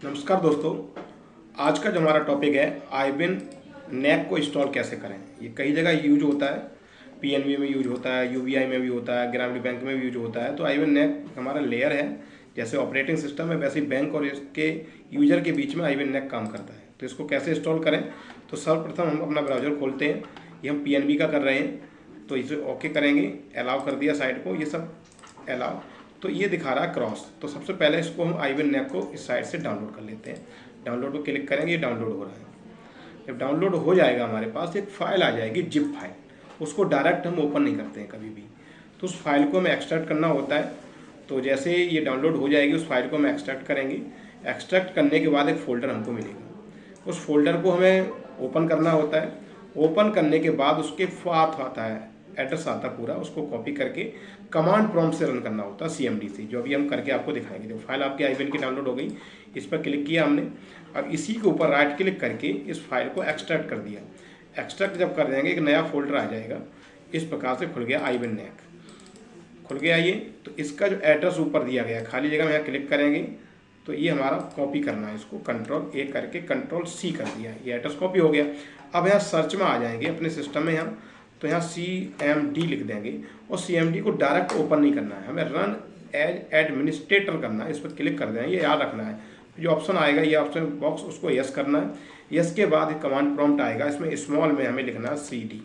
नमस्कार दोस्तों। आज का जो हमारा टॉपिक है आईबिन नैक को इंस्टॉल कैसे करें। ये कई जगह यूज होता है, पीएनबी में यूज होता है, यूबीआई में भी होता है, ग्रामीण बैंक में भी यूज होता है। तो आईबिन नैक हमारा लेयर है, जैसे ऑपरेटिंग सिस्टम है वैसे ही बैंक और इसके यूजर के बीच में आईबिन नैक काम करता है। तो इसको कैसे इंस्टॉल करें, तो सर्वप्रथम हम अपना ब्राउजर खोलते हैं। ये हम पीएनबी का कर रहे हैं, तो इसे ओके करेंगे, अलाउ कर दिया साइट को, ये सब अलाउ। तो ये दिखा रहा है क्रॉस। तो सबसे पहले इसको हम आईबिन नैक को इस साइट से डाउनलोड कर लेते हैं। डाउनलोड को क्लिक करेंगे, ये डाउनलोड हो रहा है। जब डाउनलोड हो जाएगा हमारे पास एक फ़ाइल आ जाएगी, जिप फाइल। उसको डायरेक्ट हम ओपन नहीं करते हैं कभी भी, तो उस फाइल को हमें एक्सट्रैक्ट करना होता है। तो जैसे ये डाउनलोड हो जाएगी उस फाइल को हम एक्सट्रैक्ट करेंगे। एक्सट्रैक्ट करने के बाद एक फ़ोल्डर हमको मिलेगा, उस फोल्डर को हमें ओपन करना होता है। ओपन करने के बाद उसके पाथ आता है, एड्रेस आता है पूरा, उसको कॉपी करके कमांड प्रॉम्प्ट से रन करना होता है सीएमडी से, जो अभी हम करके आपको दिखाएंगे। जो फाइल आपकी आईबिन की डाउनलोड हो गई, इस पर क्लिक किया हमने। अब इसी के ऊपर राइट क्लिक करके इस फाइल को एक्सट्रैक्ट कर दिया। एक्सट्रैक्ट जब कर देंगे एक नया फोल्डर आ जाएगा। इस प्रकार से खुल गया आईबिन नैक, खुल गया ये। तो इसका जो एड्रेस ऊपर दिया गया खाली जगह में यहाँ क्लिक करेंगे, तो ये हमारा कॉपी करना है। इसको कंट्रोल ए करके कंट्रोल सी कर दिया, ये एड्रेस कॉपी हो गया। अब यहाँ सर्च में आ जाएंगे अपने सिस्टम में यहाँ, तो यहाँ CMD लिख देंगे और CMD को डायरेक्ट ओपन नहीं करना है, हमें रन एज एडमिनिस्ट्रेटर करना है। इस पर क्लिक कर देंगे, ये याद रखना है। जो ऑप्शन आएगा ये ऑप्शन बॉक्स, उसको यस करना है। यस के बाद कमांड प्रॉम्प्ट आएगा, इसमें स्मॉल में हमें लिखना है CD।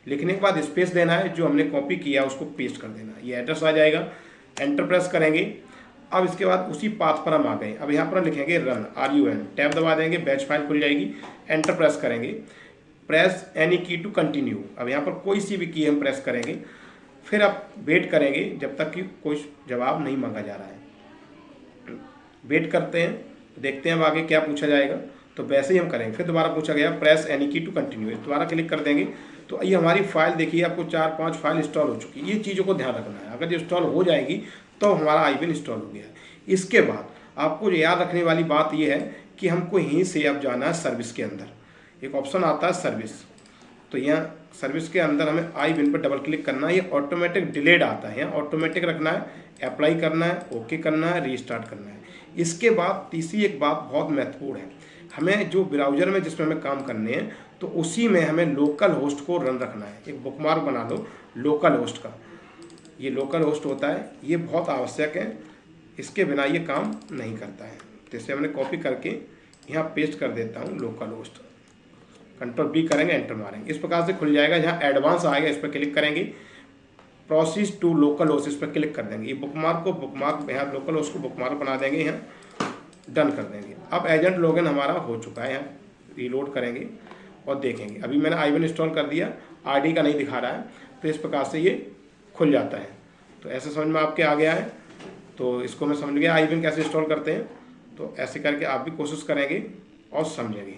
लिखने के बाद स्पेस देना है, जो हमने कॉपी किया उसको पेस्ट कर देना है। ये एड्रेस आ जाएगा, एंटर प्रेस करेंगे। अब इसके बाद उसी पाथ पर हम आ गए। अब यहाँ पर लिखेंगे रन, RUN, टैब दबा देंगे, बैच फाइल खुल जाएगी। एंटर प्रेस करेंगे, प्रेस एनी की टू कंटिन्यू। अब यहाँ पर कोई सी भी की हम प्रेस करेंगे, फिर आप वेट करेंगे जब तक कि कोई जवाब नहीं मांगा जा रहा है। वेट करते हैं, देखते हैं अब आगे क्या पूछा जाएगा। तो वैसे ही हम करेंगे। फिर दोबारा पूछा गया प्रेस एनी की टू कंटिन्यू, दोबारा क्लिक कर देंगे। तो ये हमारी फाइल देखिए, आपको 4-5 फाइल इंस्टॉल हो चुकी है। ये चीज़ों को ध्यान रखना है, अगर ये इंस्टॉल हो जाएगी तो हमारा आईबिन इंस्टॉल हो गया है। इसके बाद आपको याद रखने वाली बात यह है कि हमको यहीं से अब जाना है सर्विस के अंदर। एक ऑप्शन आता है सर्विस, तो यहाँ सर्विस के अंदर हमें आईबिन पर डबल क्लिक करना है। ये ऑटोमेटिक डिलेड आता है, यहाँ ऑटोमेटिक रखना है, अप्लाई करना है, ओके करना है, रीस्टार्ट करना है। इसके बाद तीसरी एक बात बहुत महत्वपूर्ण है, हमें जो ब्राउज़र में जिसमें हमें काम करने हैं तो उसी में हमें लोकल होस्ट को रन रखना है। एक बुकमार्क बना लो लोकल होस्ट का, ये लोकल होस्ट होता है, ये बहुत आवश्यक है, इसके बिना ये काम नहीं करता है। तो इसे हमने कॉपी करके यहाँ पेस्ट कर देता हूँ, लोकल होस्ट। कंट्रोल B करेंगे, एंटर मारेंगे, इस प्रकार से खुल जाएगा। जहाँ एडवांस आएगा इस पर क्लिक करेंगे, प्रोसेस टू लोकल होस्ट, इस पर क्लिक कर देंगे। ये बुकमार्क को बुकमार्क, यहाँ लोकल होस्ट को बुकमार्क बना देंगे, यहाँ डन कर देंगे। अब एजेंट लॉगिन हमारा हो चुका है। यहाँ रीलोड करेंगे और देखेंगे, अभी मैंने आईबिन इंस्टॉल कर दिया, ID का नहीं दिखा रहा है। तो इस प्रकार से ये खुल जाता है। तो ऐसे समझ में आपके आ गया है। तो इसको मैं समझ गया आईबिन कैसे इंस्टॉल करते हैं। तो ऐसे करके आप भी कोशिश करेंगे और समझेंगे।